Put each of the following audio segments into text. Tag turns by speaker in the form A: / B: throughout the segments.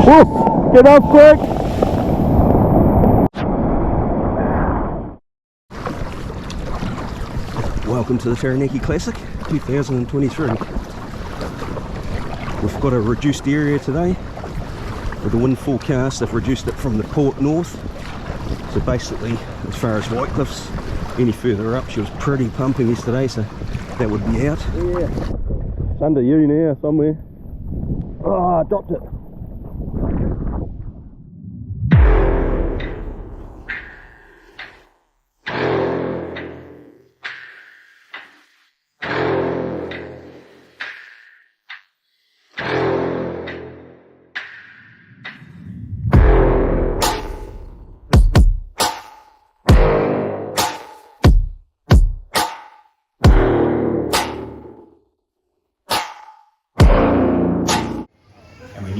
A: Whoa, get up quick! Welcome to the Taranaki Classic 2023. We've got a reduced area today. With the wind forecast, they've reduced it from the port north. So basically, as far as Whitecliffs, any further up, she was pretty pumping yesterday, so that would be out. Yeah, it's under you now, somewhere. Oh, I dropped it.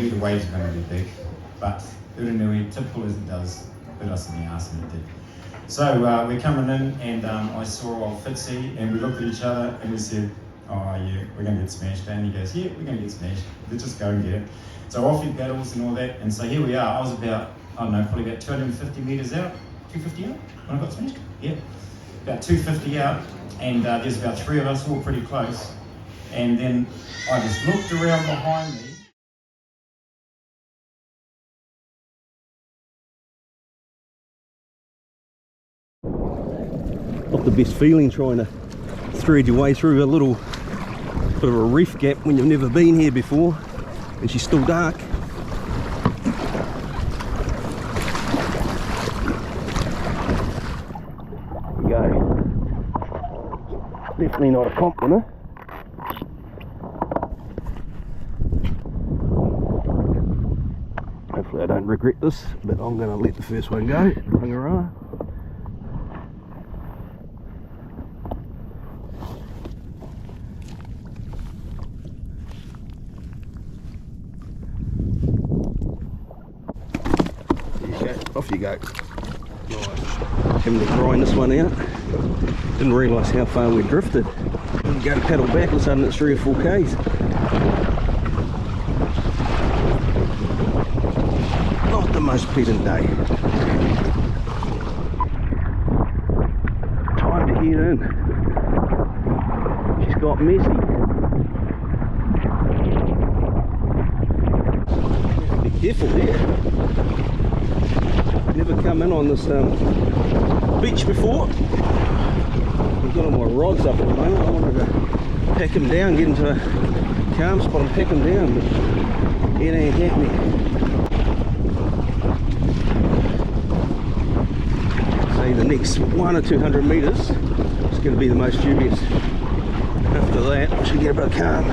B: The waves are going to be big, but Uranui, typical as it does, bit us in the arse, and it did. So we're coming in, and I saw old Fitzy, and we looked at each other and we said, oh yeah, we're going to get smashed. And he goes, yeah, we're going to get smashed. Let's just go and get it. So off he paddles and all that, and so here we are. I was about, I don't know, probably about 250 metres out, 250 out when I got smashed? Yeah, about 250 out, and there's about 3 of us all pretty close. And then I just looked around behind me.
A: Not the best feeling trying to thread your way through a little bit of a reef gap when you've never been here before and she's still dark. There we go. Definitely not a comp winner. Hopefully I don't regret this, but I'm going to let the first one go. Hangara. Off you go. Nice. Having to grind this one out. Didn't realise how far we drifted. Go to paddle back, all of a sudden it's 3 or 4 k's. Not the most pleasant day. Time to head in. She's got messy. Be careful there. Never come in on this beach before. I've got all my rods up at the moment. I wanted to pack them down, get into a calm spot and pack them down, but it ain't happening. Say the next 100 or 200 metres is going to be the most dubious. After that, I should get a bit of calm.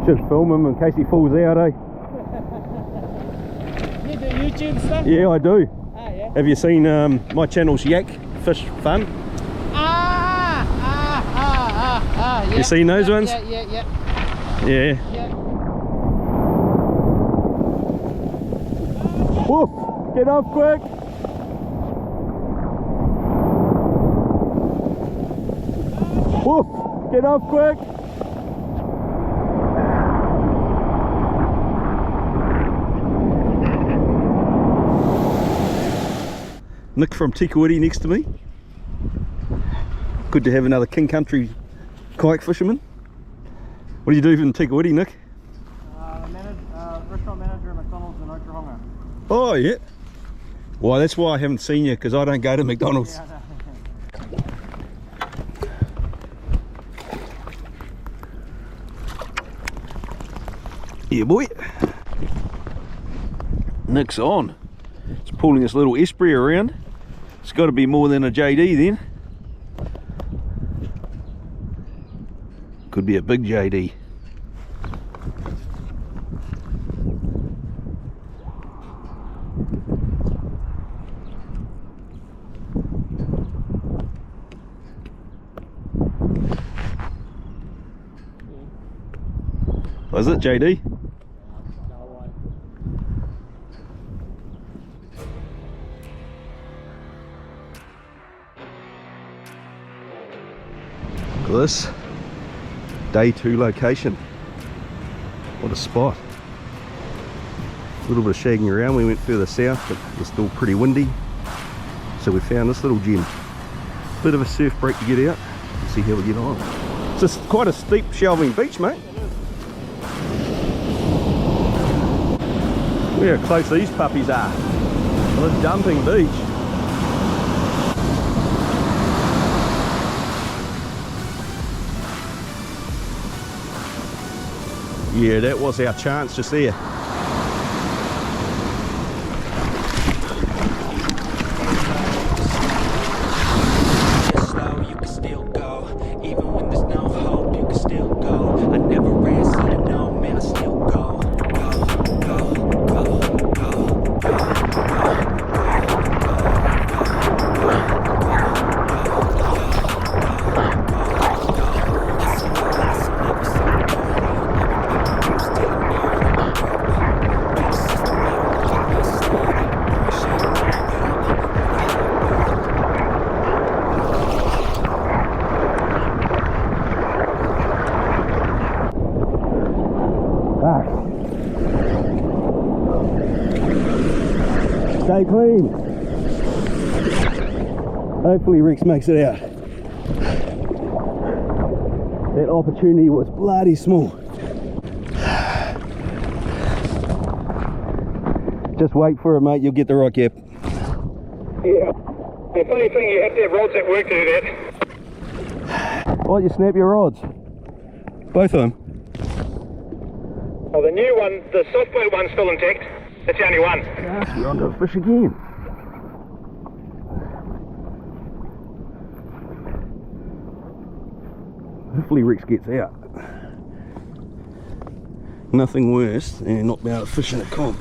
A: Should film him in case he falls out, eh?
C: You do YouTube stuff?
A: Yeah, I do.
C: Ah, yeah.
A: Have you seen my channel's Yak Fish Fun?
C: Yeah.
A: You seen those ones?
C: Yeah.
A: Whoop! Get off quick! Whoop! Get off quick! Nick from Tikawiti next to me. Good to have another King Country kayak fisherman. What do you do in Tikawiti, Nick?
C: Restaurant manager at McDonald's in Oklahoma.
A: Oh yeah. Well, that's why I haven't seen you, because I don't go to McDonald's.
C: Yeah, no.
A: Yeah, boy. Nick's on. It's pulling this little esprit around. It's got to be more than a JD then. Could be a big JD. Was it JD? Look at this. Day 2 location. What a spot. A little bit of shagging around. We went further south, but it's still pretty windy. So we found this little gem. Bit of a surf break to get out. Let's see how we get on. It's just quite a steep shelving beach, mate. Look how close these puppies are. Well, a dumping beach. Yeah, that was our chance just there. Stay clean. Hopefully Rex makes it out. That opportunity was bloody small. Just wait for it, mate, you'll get the right gap.
D: Yeah. The funny thing, you have to have rods that work to do that.
A: Why don't you snap your rods? Both of them.
D: Oh, the new one, the soft boat one's still intact. That's the only one.
A: Yes, we're onto a fish again. Hopefully Rex gets out. Nothing worse than not being able to fish in a comp.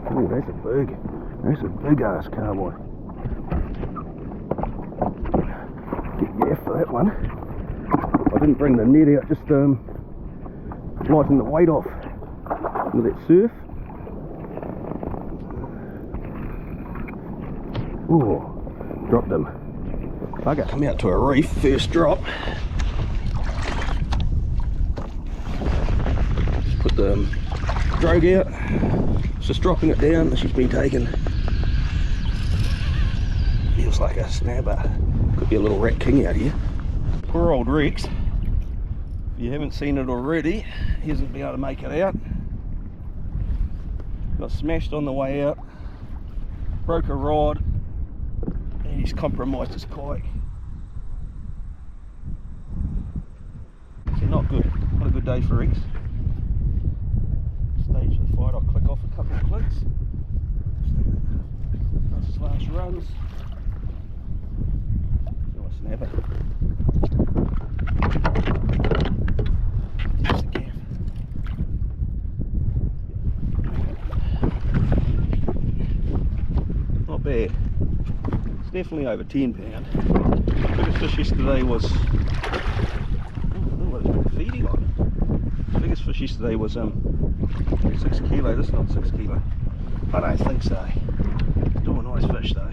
A: Oh, that's a big ass cowboy. Get gaff for that one. I didn't bring the net out, just lighten the weight off with that surf. Oh, dropped him. Bugger, come out to a reef, first drop. Put the drogue out. It's just dropping it down. She's been taken. Feels like a snapper. Could be a little rat king out here. Poor old Rex. If you haven't seen it already, he hasn't been able to make it out. Got smashed on the way out. Broke a rod. And he's compromised his kayak. So not good. Not a good day for Rex. Stage of the fight, I'll click off a couple of clicks. Nice last runs. Oh, a snapper. Just a gaff. Not bad. It's definitely over 10 pound. Biggest fish yesterday was, I don't know what it's been feeding on. Biggest fish yesterday was 6 kilo. This is not 6 kilo. I don't think so. Still a nice fish though.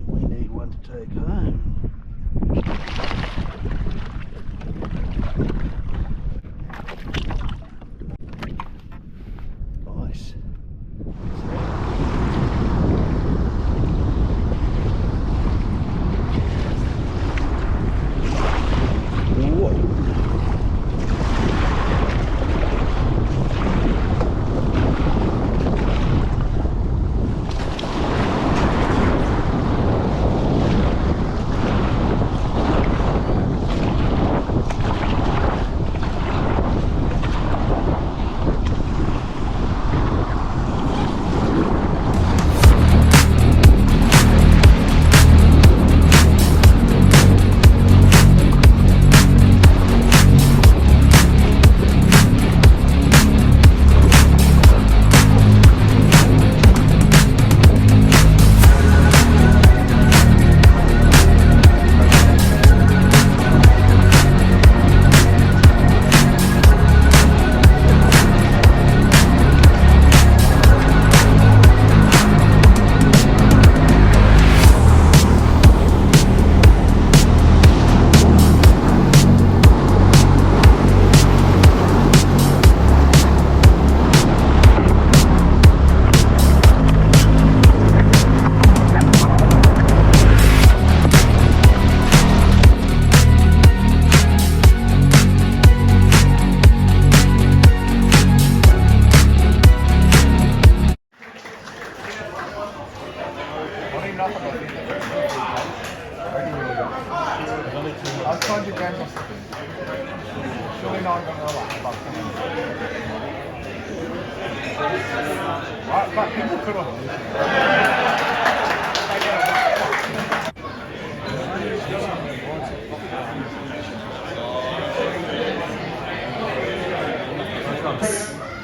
A: We need one to take home. Nice.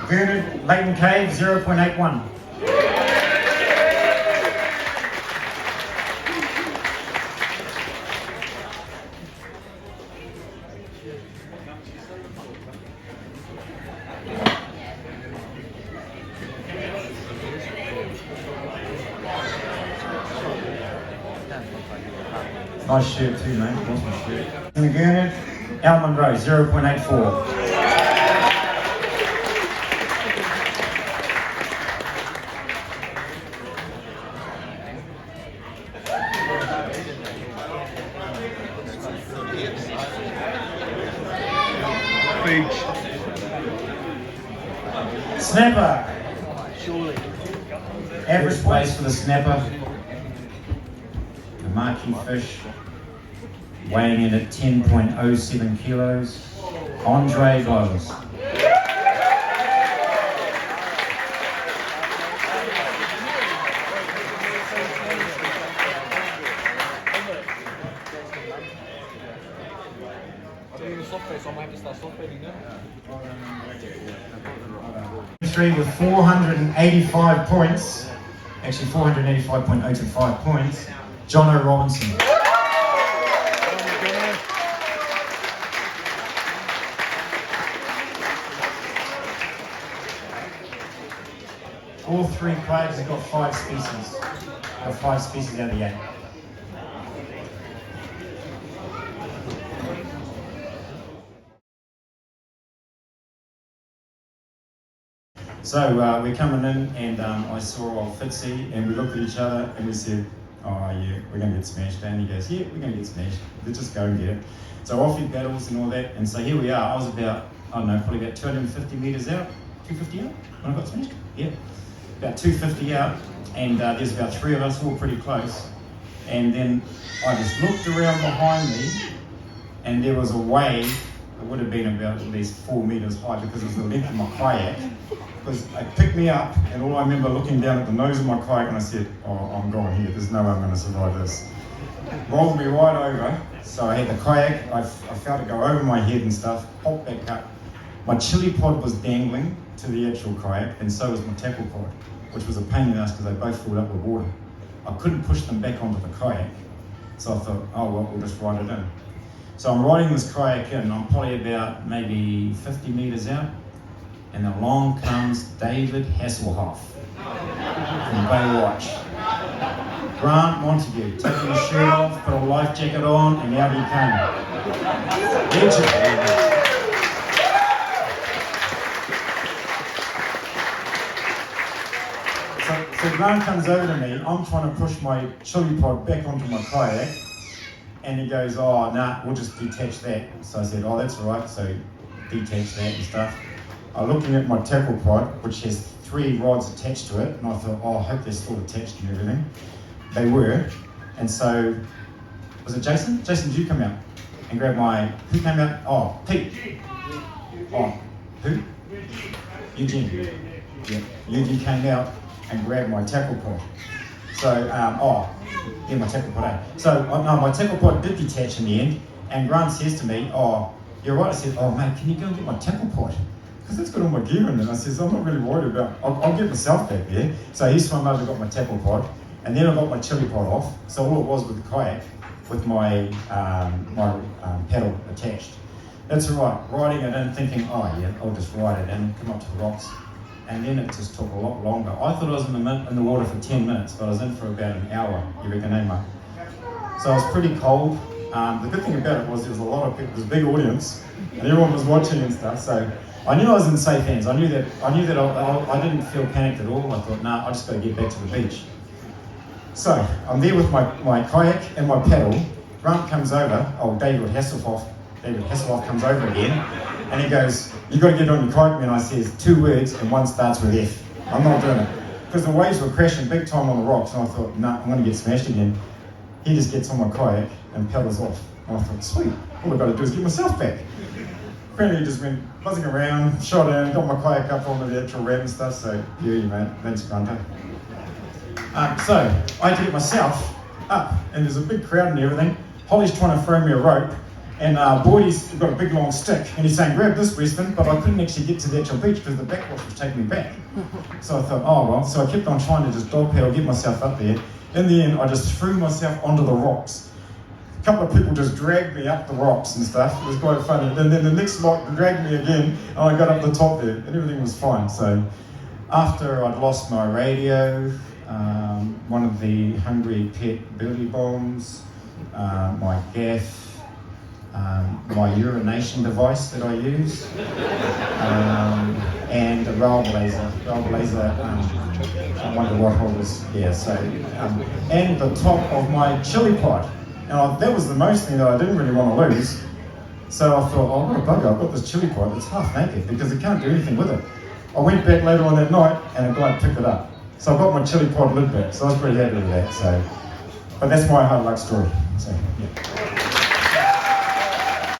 B: Vernon Leighton Cave 0.81. Nice shirt too, mate. Awesome shirt. In the Gurnard, Almond Row 0.84. Snapper. Average place for the snapper. A marquee fish, weighing in at 10.07 kilos. Andre glows. Three with 485 points, actually 485.025 points, Jono Robinson. All three crabs have got 5 species. Got 5 species out of the 8. So we're coming in and I saw old Fitzy and we looked at each other and we said, oh yeah, we're going to get smashed. And he goes, yeah, we're going to get smashed. Let's just go and get it. So off he battles and all that. And so here we are. I was about, I don't know, probably about 250 metres out. 250 out when I got smashed? Yeah. About 250 out. And there's about 3 of us all pretty close. And then I just looked around behind me and there was a wave. It would have been about at least 4 metres high because it was the length of my kayak. Because it picked me up, and all I remember looking down at the nose of my kayak and I said, oh, I'm going here, there's no way I'm going to survive this. Rolled me right over, so I had the kayak, I felt it go over my head and stuff, popped back up. My chili pod was dangling to the actual kayak, and so was my tackle pod, which was a pain in the ass because they both filled up with water. I couldn't push them back onto the kayak, so I thought, oh well, we'll just ride it in. So I'm riding this kayak in, I'm probably about maybe 50 metres out, and along comes David Hasselhoff from Baywatch. Grant Montague, taking his shirt off, put a life jacket on, and out he came. Legend. So Grant comes over to me, I'm trying to push my chili pod back onto my kayak, and he goes, oh, nah, we'll just detach that. So I said, oh, that's all right, so detach that and stuff. I'm looking at my tackle pod, which has 3 rods attached to it, and I thought, oh, I hope they're still attached and everything. They were, and so, was it Jason? Jason, did you come out and grab my, who came out? Oh, Pete. Oh, who? Eugene. Yeah, Eugene came out and grabbed my tackle pod. So, my tackle pod, eh? So, no, my tackle pod did detach in the end, and Grant says to me, oh, you're right. I said, oh, mate, can you go and get my tackle pod? Because it's got all my gear in it. I says, I'm not really worried about, I'll get myself back there. So he swam over, got my tackle pod, and then I got my chili pod off. So all it was with the kayak, with my paddle attached. That's all right, riding it in, thinking, oh yeah, I'll just ride it in, come up to the rocks. And then it just took a lot longer. I thought I was in the water for 10 minutes, but I was in for about an hour, you reckon, eh, mate? So I was pretty cold. The good thing about it was there was a lot of people, there was a big audience, and everyone was watching and stuff, so I knew I was in safe hands. I knew that I didn't feel panicked at all. I thought, nah, I just got to get back to the beach. So I'm there with my kayak and my paddle. Grant comes over, David Hasselhoff comes over again, and he goes, you got to get on your kayak, man. I says 2 words and one starts with F. I'm not doing it. Because the waves were crashing big time on the rocks, and I thought, nah, I'm going to get smashed again. He just gets on my kayak and paddles off. And I thought, sweet, all I've got to do is get myself back. apparently just went buzzing around, shot in, got my kayak up onto the actual ramp and stuff, so yeah, mate, thanks contact. So I had to get myself up, and there's a big crowd and everything. Holly's trying to throw me a rope, and Boydie's got a big long stick, and he's saying, grab this, Weston, but I couldn't actually get to the actual beach because the backwash was taking me back. So I thought, oh well, so I kept on trying to just dog paddle, get myself up there. In the end, I just threw myself onto the rocks. A couple of people just dragged me up the rocks and stuff. It was quite funny. And then the next lot dragged me again, and I got up the top there, and everything was fine. So after I'd lost my radio, one of the Hungry Pet Billy Bombs, my gaff, my urination device that I use, and a roll blazer, I wonder what was, yeah, so, and the top of my chili pod. Now that was the most thing that I didn't really want to lose. So I thought, oh, what a bugger, I've got this chili pod, it's half naked because it can't do anything with it. I went back later on that night and a guy picked it up. So I got my chili pod lid back, so I was pretty happy with that. So, but that's my hard luck story. So, yeah.